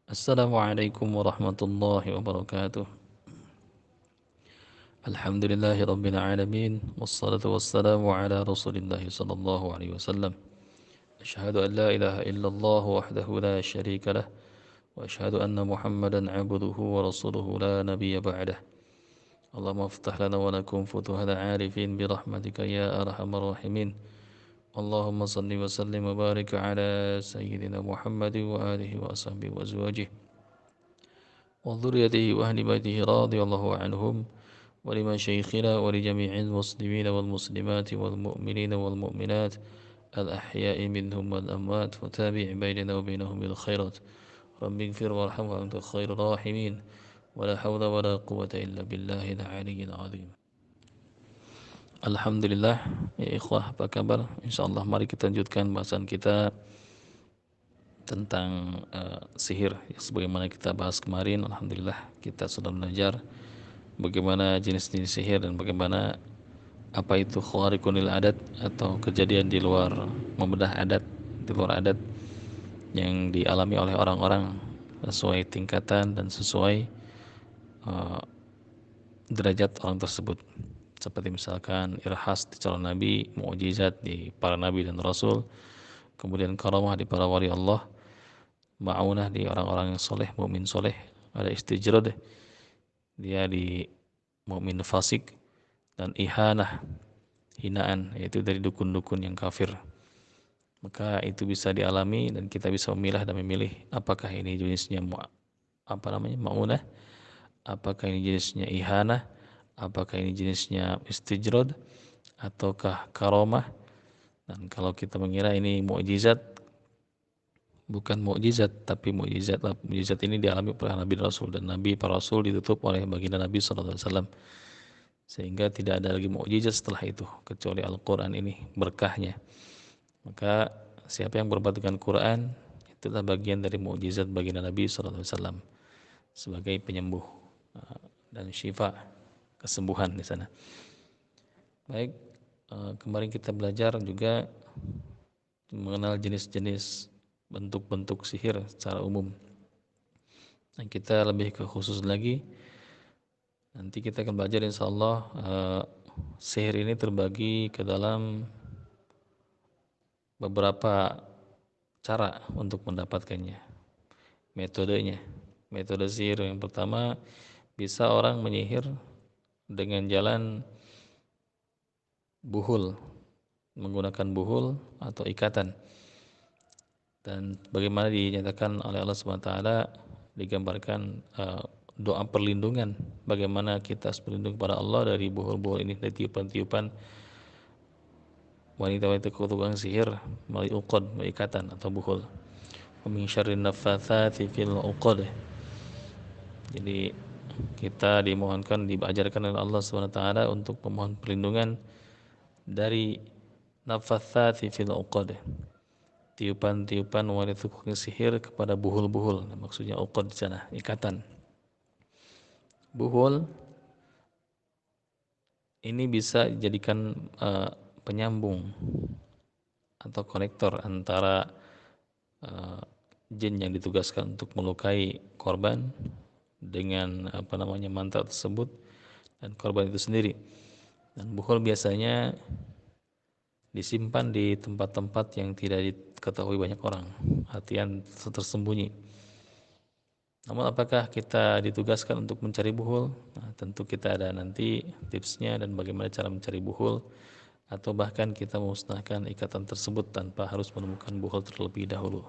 Assalamualaikum warahmatullahi wabarakatuh. Alhamdulillahi rabbil alamin. Wassalatu wassalamu ala rasulillahi sallallahu alaihi wasallam. Asyhadu an la ilaha illallah wahdahu la syarika lah. Wa asyhadu anna Muhammadan abduhu wa rasuluhu la nabiyya ba'dah. Allahumma aftah lana wa lakum futuhal arifin birahmatika ya arhamar rahimin. Allahumma salli wa sallim wa barik ala sayyidina Muhammad wa alihi wa ashabihi wa azwajihi wa dhurriyyatihi wa ahli baitihi radhiyallahu anhum ولمشايخنا ولجميع المسلمين والمسلمات والمؤمنين والمؤمنات الأحياء منهم والأموات وتابع بيننا وبينهم بالخيرات رب اغفر وارحم وأنت خير الراحمين ولا حول ولا قوة إلا بالله العلي العظيم. Alhamdulillah, ya ikhwah, apa kabar? Insyaallah mari kita lanjutkan bahasan kita tentang sihir sebagaimana kita bahas kemarin. Alhamdulillah kita sudah belajar bagaimana jenis-jenis sihir dan bagaimana apa itu khawariqunil adat atau kejadian di luar membedah adat, di luar adat yang dialami oleh orang-orang sesuai tingkatan dan sesuai uh, derajat orang tersebut. Seperti misalkan irhas di calon nabi, mukjizat di para nabi dan rasul, kemudian karamah di para wali Allah, ma'unah di orang-orang yang soleh, mukmin soleh, ada istijrad dia di mukmin fasik, dan ihanah, hinaan, yaitu dari dukun-dukun yang kafir. Maka itu bisa dialami dan kita bisa memilah dan memilih apakah ini jenisnya maunah, apakah ini jenisnya ihanah, apakah ini jenisnya istijrad ataukah karomah. Dan kalau kita mengira ini mukjizat, bukan mukjizat tapi mukjizat. Mukjizat ini dialami oleh Nabi Rasul, dan Nabi para Rasul ditutup oleh baginda Nabi SAW, sehingga tidak ada lagi mukjizat setelah itu kecuali Al-Quran ini berkahnya. Maka siapa yang berbuat dengan Quran itulah bagian dari mukjizat baginda Nabi SAW sebagai penyembuh dan syifa, kesembuhan di sana. Baik, kemarin kita belajar juga mengenal jenis-jenis bentuk-bentuk sihir secara umum. Dan kita lebih ke khusus lagi, nanti kita akan belajar insyaallah sihir ini terbagi ke dalam beberapa cara untuk mendapatkannya, metodenya. Metode sihir yang pertama, bisa orang menyihir dengan jalan buhul, menggunakan buhul atau ikatan. Dan bagaimana dinyatakan oleh Allah SWT, digambarkan doa perlindungan, bagaimana kita harus berlindung kepada Allah dari buhul-buhul ini, dari tiupan-tiupan wanita-wanita tukang sihir melalui uqad, ikatan atau buhul. Wa min syarrin naffatsati fil uqad. Jadi kita dimohonkan, diajarkan oleh Allah SWT untuk memohon perlindungan dari naffatsati fil uqad, tiupan-tiupan wanita tukang sihir kepada buhul-buhul. Maksudnya uqad di sana, ikatan. Buhul ini bisa dijadikan penyambung atau konektor antara jin yang ditugaskan untuk melukai korban dengan mantra tersebut dan korban itu sendiri. Dan buhul biasanya disimpan di tempat-tempat yang tidak diketahui banyak orang, artian tersembunyi. Namun apakah kita ditugaskan untuk mencari buhul? Nah, tentu kita ada nanti tipsnya dan bagaimana cara mencari buhul, atau bahkan kita memusnahkan ikatan tersebut tanpa harus menemukan buhul terlebih dahulu.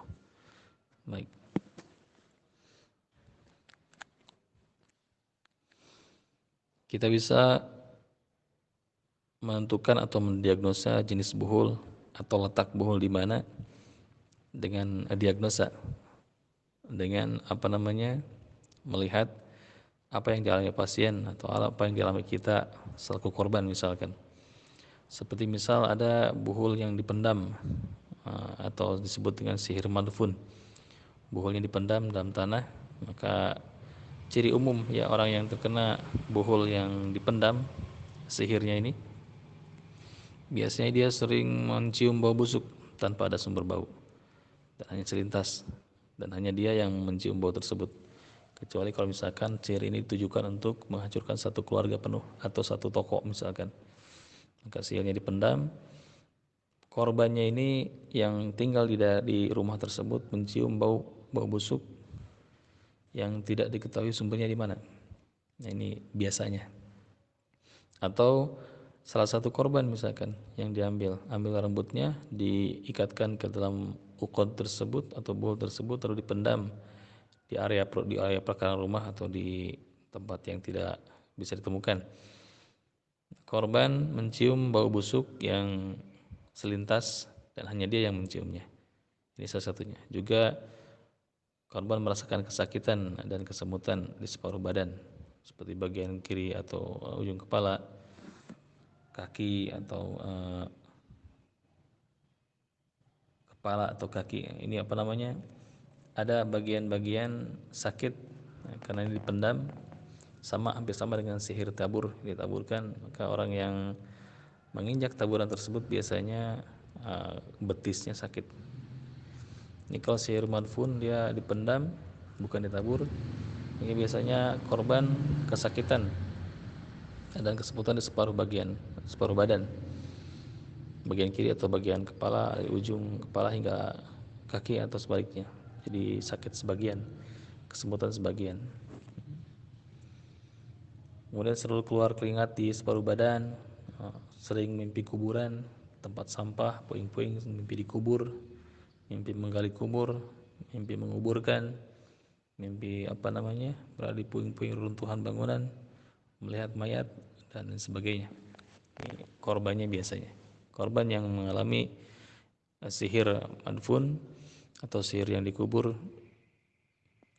Baik. Kita bisa menentukan atau mendiagnosa jenis buhul atau letak buhul di mana dengan diagnosa, dengan melihat apa yang dialami pasien atau apa yang dialami kita selaku korban. Misalkan seperti misal ada buhul yang dipendam atau disebut dengan sihir madfun, buhulnya dipendam dalam tanah, maka ciri umum ya orang yang terkena buhul yang dipendam sihirnya ini, biasanya dia sering mencium bau busuk tanpa ada sumber bau dan hanya selintas. dan hanya dia yang mencium bau tersebut, kecuali kalau misalkan sihir ini ditujukan untuk menghancurkan satu keluarga penuh atau satu toko misalkan, maka sihirnya dipendam. Korbannya ini yang tinggal di rumah tersebut mencium bau bau busuk yang tidak diketahui sumbernya di mana. Nah, ini biasanya. Atau salah satu korban misalkan yang ambil rambutnya, diikatkan ke dalam ukod tersebut atau bol tersebut, lalu dipendam di area perakaran rumah atau di tempat yang tidak bisa ditemukan. Korban mencium bau busuk yang selintas dan hanya dia yang menciumnya. Ini salah satunya. Juga korban merasakan kesakitan dan kesemutan di separuh badan, seperti bagian kiri atau ujung kepala, kaki atau kepala atau kaki. Ini apa namanya? Ada bagian-bagian sakit karena ini dipendam, hampir sama dengan sihir tabur, ditaburkan. Maka orang yang menginjak taburan tersebut biasanya betisnya sakit. Ini kalau sihir madfun dia dipendam bukan ditabur, ini biasanya korban kesakitan dan kesemutan di separuh badan, bagian kiri atau bagian kepala, ujung kepala hingga kaki atau sebaliknya. Jadi sakit sebagian, kesemutan sebagian. Kemudian selalu keluar keringat di separuh badan, sering mimpi kuburan, tempat sampah, puing-puing, mimpi dikubur, mimpi menggali kubur, mimpi menguburkan, mimpi berada di puing-puing runtuhan bangunan, melihat mayat dan sebagainya. Ini korbannya biasanya. Korban yang mengalami sihir madfun atau sihir yang dikubur,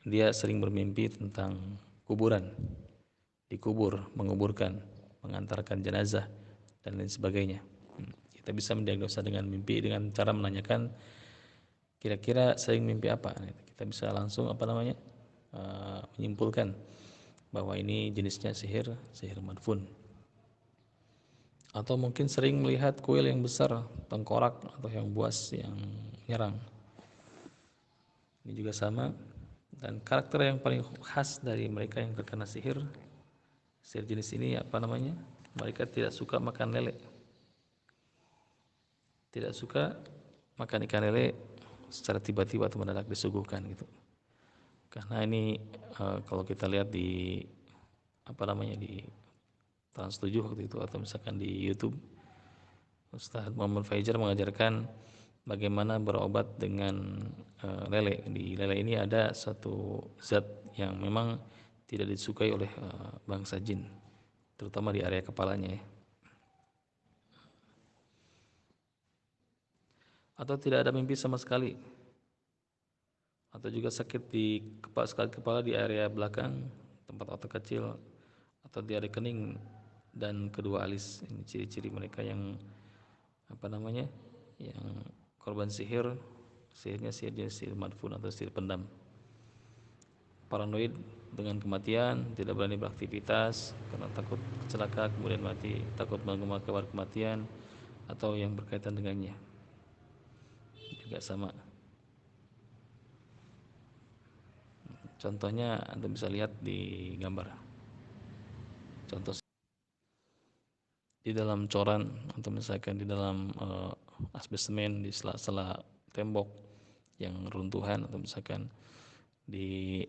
dia sering bermimpi tentang kuburan, dikubur, menguburkan, mengantarkan jenazah dan lain sebagainya. Kita bisa mendiagnosa dengan mimpi dengan cara menanyakan kira-kira sering mimpi apa. Kita bisa langsung menyimpulkan bahwa ini jenisnya sihir madfun. Atau mungkin sering melihat kuil yang besar, tengkorak atau yang buas yang menyerang. Ini juga sama. Dan karakter yang paling khas dari mereka yang terkena sihir jenis ini mereka tidak suka makan lele, tidak suka makan ikan lele secara tiba-tiba atau mendadak disuguhkan gitu. Karena ini kalau kita lihat di di Trans 7 waktu itu atau misalkan di YouTube, Ustaz Muhammad Fajar mengajarkan bagaimana berobat dengan lele. Di lele ini ada satu zat yang memang tidak disukai oleh bangsa jin, terutama di area kepalanya ya. Atau tidak ada mimpi sama sekali, atau juga sakit di kepala di area belakang tempat otak kecil, atau di area kening dan kedua alis. Ini ciri-ciri mereka yang yang korban sihirnya sihir madfun atau sihir pendam. Paranoid dengan kematian, tidak berani beraktivitas karena takut celaka kemudian mati, takut mendengar kabar kematian atau yang berkaitan dengannya. Juga sama. Contohnya Anda bisa lihat di gambar. Contoh di dalam coran atau misalkan di dalam asbesmen, di sela-sela tembok yang runtuhan, atau misalkan di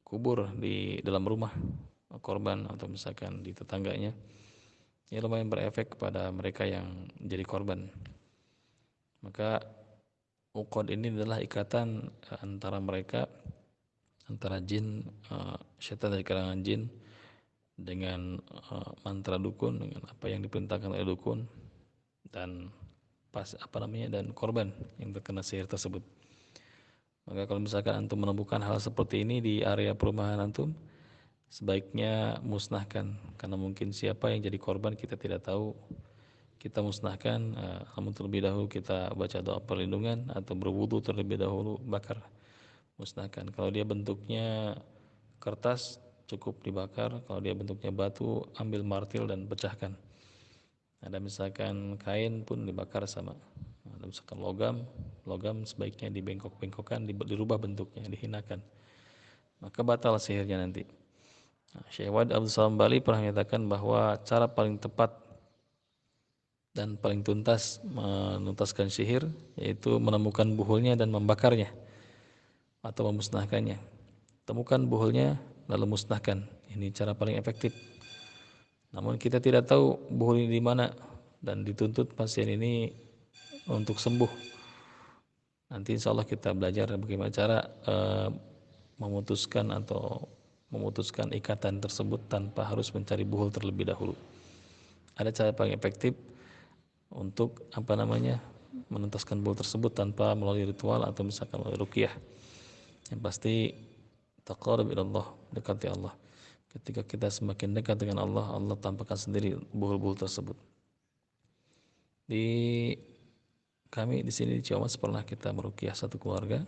kubur di dalam rumah korban atau misalkan di tetangganya. Ini lumayan berefek kepada mereka yang jadi korban. Maka uqad ini adalah ikatan antara mereka, antara jin, syaitan dari kalangan jin dengan mantra dukun, dengan apa yang diperintahkan oleh dukun dan dan korban yang terkena sihir tersebut. Maka kalau misalkan antum menemukan hal seperti ini di area perumahan antum, sebaiknya musnahkan, karena mungkin siapa yang jadi korban kita tidak tahu. Kita musnahkan, namun terlebih dahulu kita baca doa perlindungan atau berwudu terlebih dahulu, bakar, musnahkan. Kalau dia bentuknya kertas cukup dibakar, kalau dia bentuknya batu ambil martil dan pecahkan. Ada misalkan kain pun dibakar sama. Ada misalkan logam logam sebaiknya dibengkok-bengkokkan, dirubah bentuknya, dihinakan, maka batal sihirnya nanti. Syekh Wahid Abdul Salam Bali pernah menyatakan bahwa cara paling tepat dan paling tuntas menuntaskan sihir yaitu menemukan buhulnya dan membakarnya atau memusnahkannya. Temukan buhulnya lalu musnahkan. Ini cara paling efektif. Namun kita tidak tahu buhul ini di mana dan dituntut pasien ini untuk sembuh. Nanti insya Allah kita belajar bagaimana cara memutuskan ikatan tersebut tanpa harus mencari buhul terlebih dahulu. Ada cara paling efektif untuk menuntaskan buhul tersebut tanpa melalui ritual atau misalkan melalui ruqyah. Yang pasti taqarrub ila Allah, dekati Allah. Ketika kita semakin dekat dengan Allah, Allah tampakkan sendiri buhul-buhul tersebut. Di kami di sini di Ciamas pernah kita meruqyah satu keluarga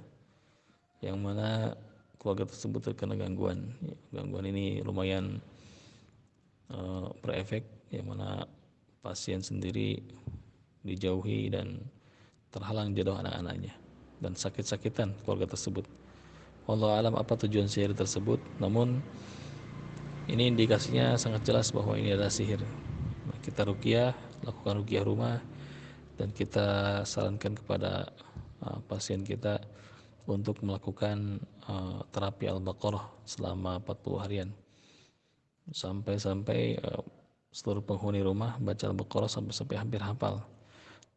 yang mana keluarga tersebut terkena gangguan. Gangguan ini lumayan berefek, yang mana pasien sendiri dijauhi dan terhalang jodoh anak-anaknya dan sakit-sakitan keluarga tersebut. Wallahu alam apa tujuan sihir tersebut, namun ini indikasinya sangat jelas bahwa ini adalah sihir. Kita ruqyah, lakukan ruqyah rumah, dan kita sarankan kepada pasien kita untuk melakukan terapi Al-Baqarah selama 40 harian. Sampai-sampai seluruh penghuni rumah baca Al-Baqarah sampai hampir hafal.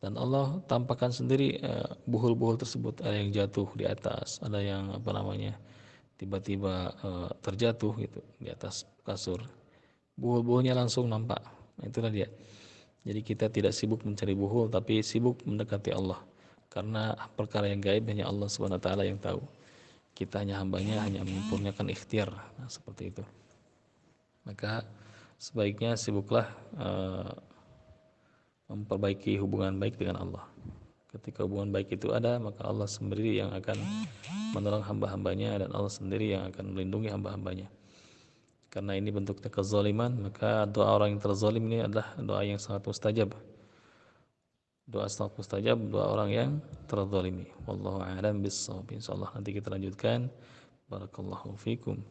Dan Allah tampakkan sendiri buhul-buhul tersebut, ada yang jatuh di atas, ada yang tiba-tiba terjatuh gitu di atas kasur. Buhul-buhulnya langsung nampak. Nah, itulah dia. Jadi kita tidak sibuk mencari buhul, tapi sibuk mendekati Allah. Karena perkara yang gaib hanya Allah SWT yang tahu. Kita hanya hambanya, hanya menyempurnakan ikhtiar. Nah, seperti itu. Maka sebaiknya sibuklah memperbaiki hubungan baik dengan Allah. Ketika hubungan baik itu ada, maka Allah sendiri yang akan menolong hamba-hambanya, dan Allah sendiri yang akan melindungi hamba-hambanya. Karena ini bentuknya kezaliman, maka doa orang yang terzalim ini adalah doa yang sangat mustajab. Doa sangat mustajab, doa orang yang terzalimi. Wallahu a'lam bissawab. Insyaallah nanti kita lanjutkan. Barakallahu fikum.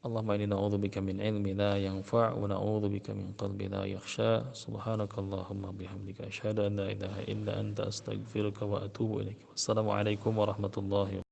Allahumma inna na'udzubika min ilmi la yanfa' wa na'udzubika min qalbi la yakhsha. Subhanakallahumma bihamdika asyhadu an la ilaha illa anta astaghfiruka wa atubu ilaik. Wassalamu alaikum warahmatullahi wabarakatuh.